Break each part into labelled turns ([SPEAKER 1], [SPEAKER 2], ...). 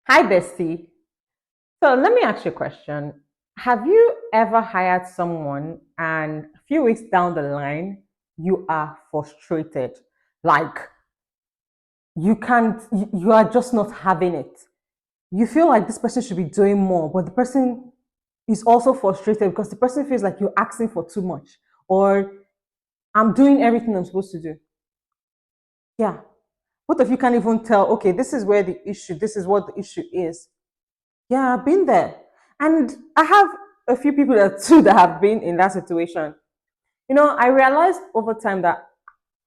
[SPEAKER 1] Hi, Bestie. So let me ask you a question. Have you ever hired someone and a few weeks down the line, you are frustrated? Like you can't, you are just not having it. You feel like this person should be doing more, but the person is also frustrated because the person feels like you're asking for too much or I'm doing everything I'm supposed to do. Yeah. What if you can't even tell, okay, this is what the issue is? Yeah, I've been there. And I have a few people that too that have been in that situation. I realized over time that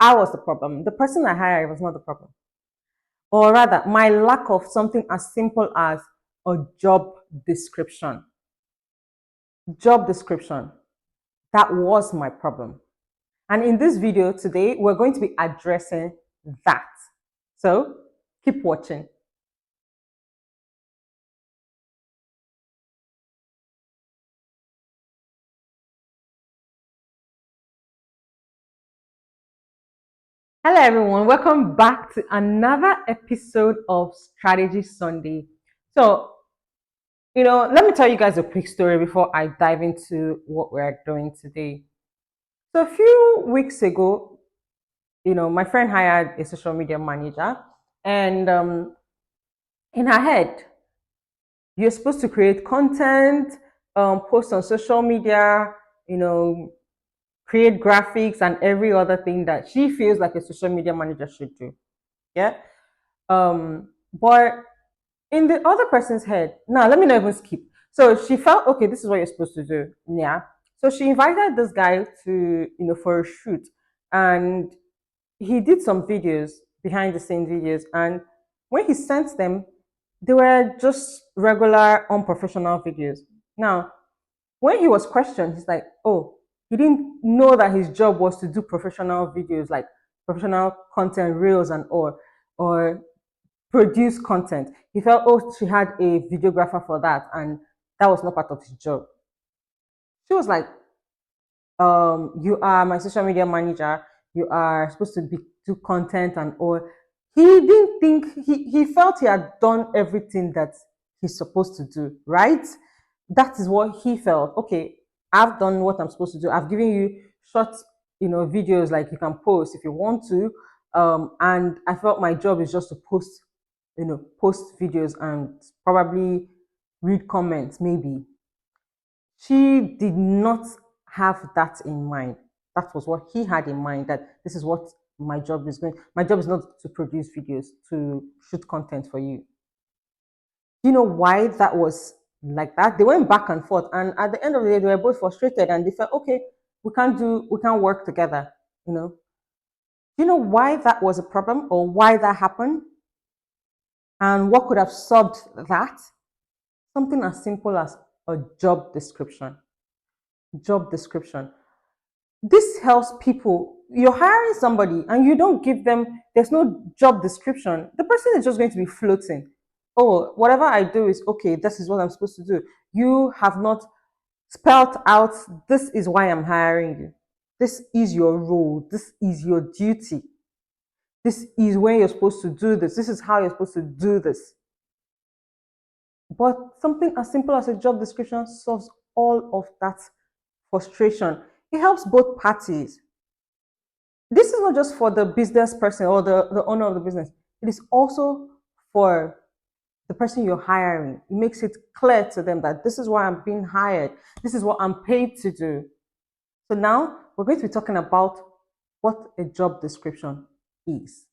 [SPEAKER 1] I was the problem. The person I hired was not the problem. Or rather, my lack of something as simple as a job description. Job description. That was my problem. And in this video today, we're going to be addressing that. So keep watching. Hello, everyone. Welcome back to another episode of Strategy Sunday. So, let me tell you guys a quick story before I dive into what we're doing today. So, a few weeks ago, my friend hired a social media manager, and in her head, you're supposed to create content, post on social media, you know, create graphics and every other thing that she feels like a social media manager should do. Yeah. But in the other person's head, now let me not even skip. So she felt, okay, this is what you're supposed to do. Yeah. So she invited this guy to, for a shoot. And he did some videos, behind the scene videos. And when he sent them, they were just regular, unprofessional videos. Now, when he was questioned, he's like, oh, he didn't know that his job was to do professional videos, like professional content, reels and all, or produce content. He felt, oh, she had a videographer for that, and that was not part of his job. She was like, you are my social media manager. You are supposed to do content and all. He didn't think he felt he had done everything that he's supposed to do, right? That is what he felt. Okay, I've done what I'm supposed to do. I've given you short, videos like you can post if you want to. And I felt my job is just to post, post videos and probably read comments, maybe. She did not have that in mind. That was what he had in mind, that this is what my job is going. My job is not to produce videos, to shoot content for you. You know why that was like that? They went back and forth, and at the end of the day, they were both frustrated and they felt, okay, we can't work together. You know, you know why that was a problem or why that happened and what could have solved that? Something as simple as a job description. Job description. This helps people. You're hiring somebody and you don't give them, there's no job description. The person is just going to be floating. Oh, whatever I do is okay, this is what I'm supposed to do. You have not spelled out, this is why I'm hiring you. This is your role. This is your duty. This is when you're supposed to do this. This is how you're supposed to do this. But something as simple as a job description solves all of that frustration. It helps both parties. This is not just for the business person or the owner of the business, it is also for the person you're hiring. It makes it clear to them that this is why I'm being hired, this is what I'm paid to do. So now we're going to be talking about what a job description is.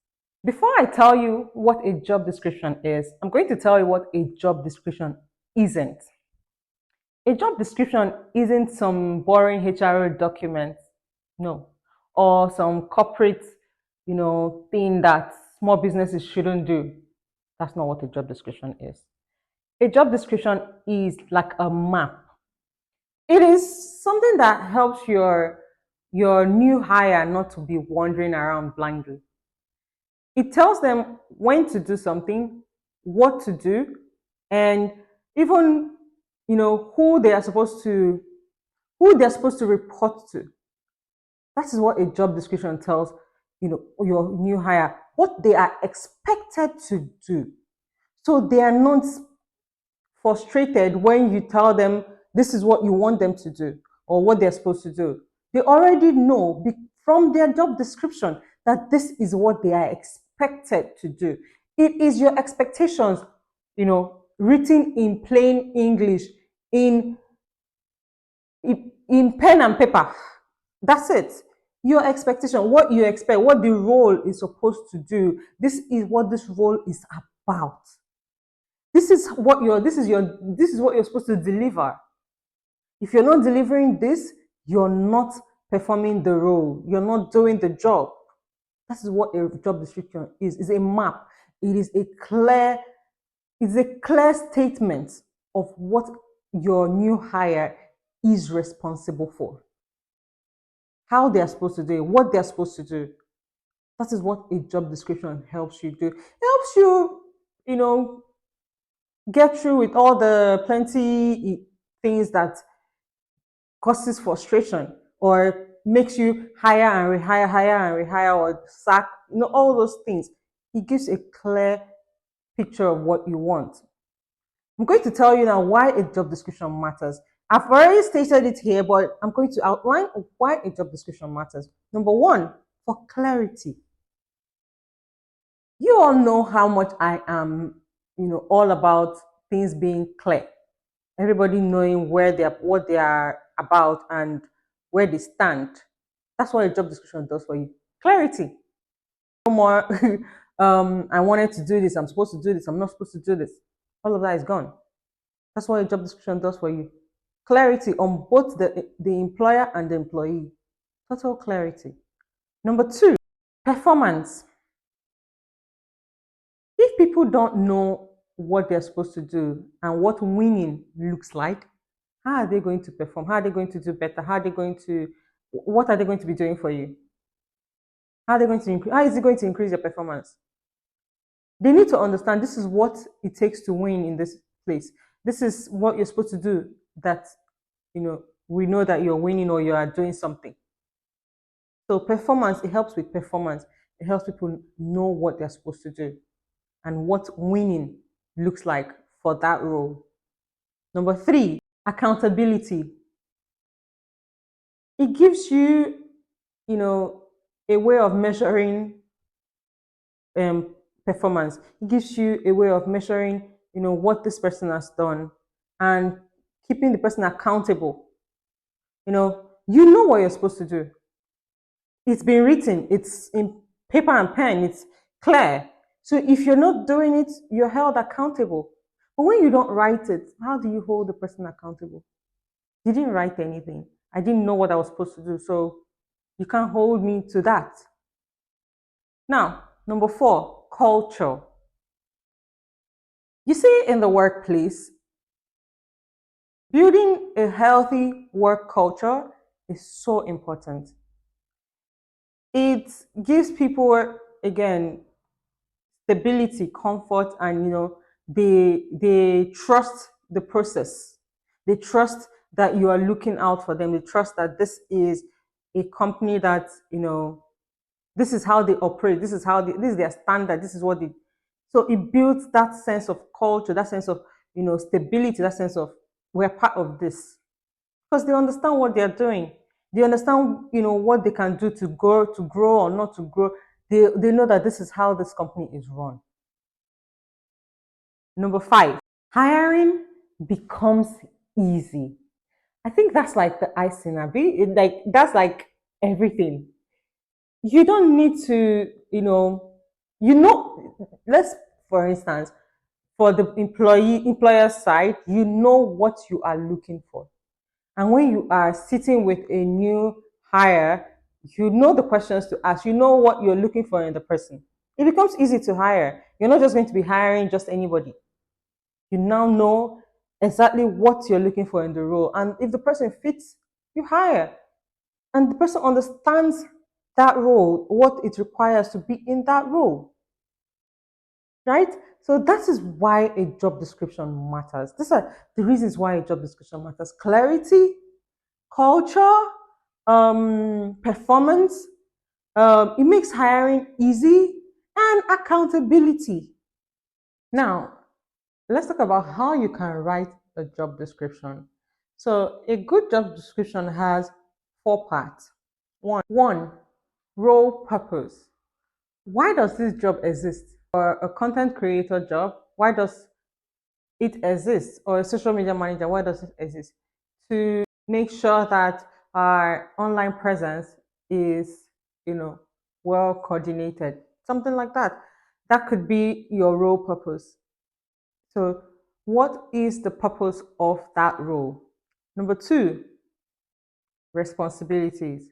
[SPEAKER 1] Before I tell you what a job description is, I'm going to tell you what a job description isn't. A job description isn't some boring HR document, no, or some corporate, thing that small businesses shouldn't do. That's not what a job description is. A job description is like a map. It is something that helps your new hire not to be wandering around blindly. It tells them when to do something, what to do, and even who they are supposed to report to. That is what a job description tells your new hire, what they are expected to do. So they are not frustrated when you tell them this is what you want them to do or what they're supposed to do. They already know from their job description that this is what they are expected to do. It is your expectations, written in plain English, in in pen and paper. That's it. Your expectation, what you expect, what the role is supposed to do. This is what this role is about. This is what you're supposed to deliver. If you're not delivering this, you're not performing the role. You're not doing the job. That is what a job description is. It's a map. It is a clear statement of what your new hire is responsible for. How they are supposed to do it, what they're supposed to do. That is what a job description helps you do. It helps you, you know, get through with all the plenty things that causes frustration or makes you hire and rehire, hire and rehire, or sack, all those things. It gives a clear picture of what you want. I'm going to tell you now why a job description matters. I've already stated it here, but I'm going to outline why a job description matters. Number one, for clarity. You all know how much I am, all about things being clear. Everybody knowing what they are about and where they stand. That's what a job description does for you. Clarity. No more I wanted to do this, I'm supposed to do this, I'm not supposed to do this. All of that is gone. That's what a job description does for you. Clarity on both the employer and the employee. Total clarity. Number two, performance. If people don't know what they're supposed to do and what winning looks like, how are they going to perform? How are they going to do better? What are they going to be doing for you? How is it going to increase your performance? They need to understand this is what it takes to win in this place. This is what you're supposed to do that, we know that you're winning or you are doing something. So performance, it helps with performance. It helps people know what they're supposed to do and what winning looks like for that role. Number three, accountability. It gives you, a way of measuring performance. It gives you a way of measuring, what this person has done and keeping the person accountable. You know what you're supposed to do. It's been written, it's in paper and pen, it's clear. So if you're not doing it, you're held accountable. But when you don't write it, how do you hold the person accountable? You didn't write anything. I didn't know what I was supposed to do. So you can't hold me to that. Now, number four, culture. You see, in the workplace, building a healthy work culture is so important. It gives people, again, stability, comfort, and they trust the process. They trust that you are looking out for them. They trust that this is a company that this is how they operate. This is their standard. This is what they. So it builds that sense of culture, that sense of stability, that sense of we're part of this because they understand what they're doing. They understand what they can do to grow or not to grow. They know that this is how this company is run. Number five, hiring becomes easy. I think that's like the icing, Abby. That's like everything. You don't need to, let's, for instance, for the employer side, you know what you are looking for. And when you are sitting with a new hire, you know the questions to ask, you know what you're looking for in the person. It becomes easy to hire. You're not just going to be hiring just anybody. You now know exactly what you're looking for in the role. And if the person fits, you hire. And the person understands that role, what it requires to be in that role. Right? So that is why a job description matters. These are the reasons why a job description matters. Clarity, culture, performance, it makes hiring easy, and accountability. Now, Let's talk about how you can write a job description. So, a good job description has four parts. One, role purpose. Why does this job exist? For a content creator job, why does it exist? Or a social media manager, why does it exist? To make sure that our online presence is, you know, well coordinated. Something like that. That could be your role purpose. So, what is the purpose of that role? Number two, responsibilities.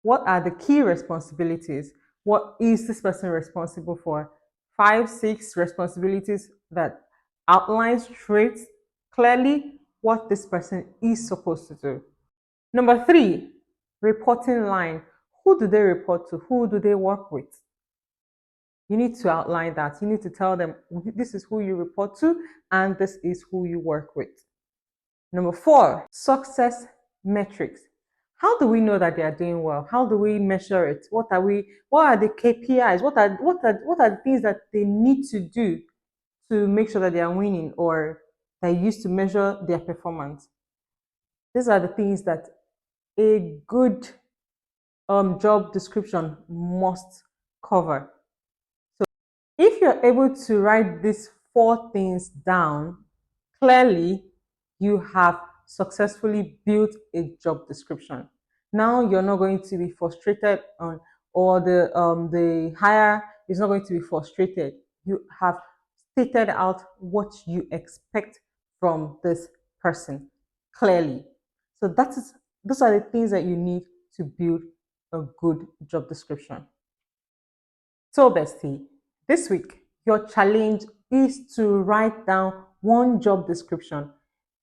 [SPEAKER 1] What are the key responsibilities? What is this person responsible for? Five, six responsibilities that outlines traits clearly what this person is supposed to do. Number three, reporting line. Who do they report to? Who do they work with? You need to outline that. You need to tell them this is who you report to and this is who you work with. Number four, success metrics. How do we know that they are doing well? How do we measure it? What are the KPIs? What are the things that they need to do to make sure that they are winning or they use to measure their performance? These are the things that a good job description must cover. If you're able to write these four things down clearly, you have successfully built a job description. Now you're not going to be frustrated on, or the hire is not going to be frustrated. You have stated out what you expect from this person clearly. So those are the things that you need to build a good job description. So, bestie, this week your challenge is to write down one job description.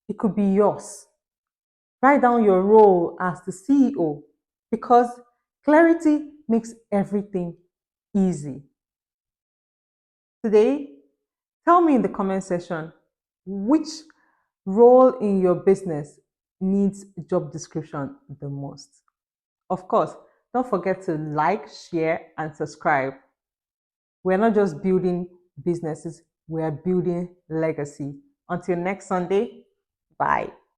[SPEAKER 1] It could be yours. Write down your role as the CEO because clarity makes everything easy. Today, tell me in the comment section which role in your business needs job description the most. Of course, don't forget to like, share, and subscribe. We're not just building businesses, we are building legacy. Until next Sunday, bye.